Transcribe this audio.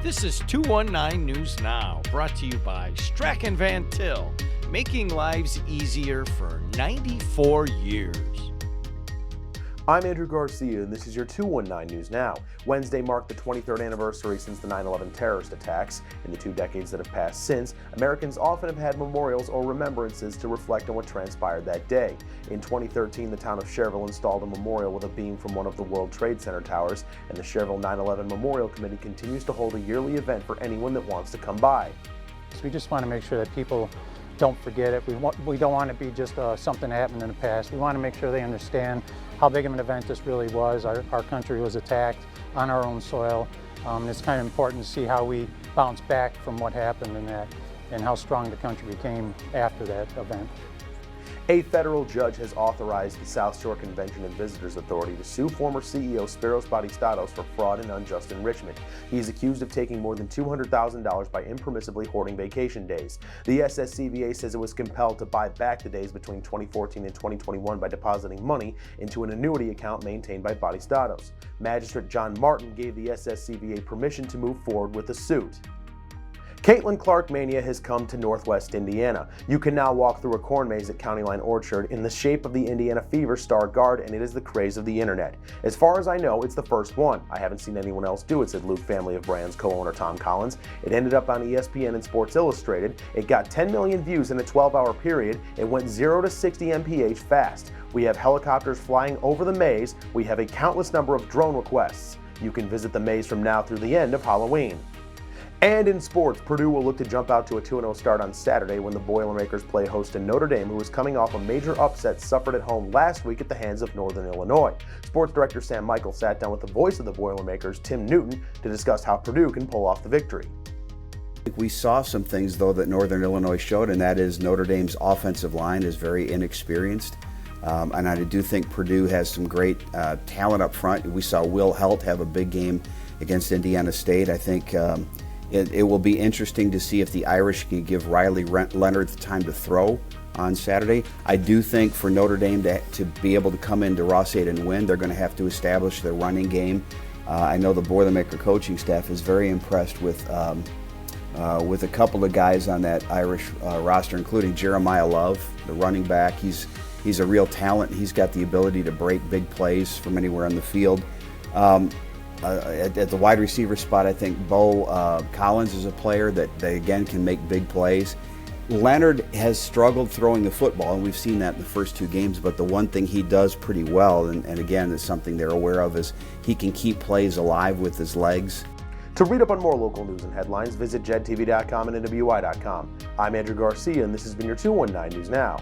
This is 219 News Now, brought to you by Strachan Van Til, making lives easier for 94 years. I'm Andrew Garcia, and this is your 219 News Now. Wednesday marked the 23rd anniversary since the 9/11 terrorist attacks. In the 2 decades that have passed since, Americans often have had memorials or remembrances to reflect on what transpired that day. In 2013, the town of Cherville installed a memorial with a beam from one of the World Trade Center towers, and the Cherville 9/11 Memorial Committee continues to hold a yearly event for anyone that wants to come by. So we just want to make sure that people don't forget it. We don't want it to be just something that happened in the past. We want to make sure they understand how big of an event this really was. Our country was attacked on our own soil. It's kind of important to see how we bounce back from what happened in that and how strong the country became after that event. A federal judge has authorized the South Shore Convention and Visitors Authority to sue former CEO Spiros Batistatos for fraud and unjust enrichment. He is accused of taking more than $200,000 by impermissibly hoarding vacation days. The SSCVA says it was compelled to buy back the days between 2014 and 2021 by depositing money into an annuity account maintained by Batistatos. Magistrate John Martin gave the SSCVA permission to move forward with the suit. Caitlin Clark Mania has come to Northwest Indiana. You can now walk through a corn maze at County Line Orchard in the shape of the Indiana Fever Star Guard, and it is the craze of the internet. As far as I know, it's the first one. I haven't seen anyone else do it, said Luke Family of Brands co-owner Tom Collins. It ended up on ESPN and Sports Illustrated. It got 10 million views in a 12-hour period. It went 0 to 60 mph fast. We have helicopters flying over the maze. We have a countless number of drone requests. You can visit the maze from now through the end of Halloween. And in sports, Purdue will look to jump out to a 2-0 start on Saturday when the Boilermakers play host to Notre Dame, who is coming off a major upset suffered at home last week at the hands of Northern Illinois. Sports director Sam Michael sat down with the voice of the Boilermakers, Tim Newton, to discuss how Purdue can pull off the victory. We saw some things, though, that Northern Illinois showed, and that is Notre Dame's offensive line is very inexperienced. And I do think Purdue has some great talent up front. We saw Will Helt have a big game against Indiana State. I think it will be interesting to see if the Irish can give Riley Leonard the time to throw on Saturday. I do think for Notre Dame to be able to come into Ross-Ade and win, they're going to have to establish their running game. I know the Boilermaker coaching staff is very impressed with a couple of guys on that Irish roster, including Jeremiah Love, the running back. He's a real talent. He's got the ability to break big plays from anywhere on the field. At the wide receiver spot, I think Bo Collins is a player that they again can make big plays. Leonard has struggled throwing the football, and we've seen that in the first 2 games, but the one thing he does pretty well, and again is something they're aware of, is he can keep plays alive with his legs. To read up on more local news and headlines, visit jed-tv.com and nwi.com. I'm Andrew Garcia, and this has been your 219 News Now.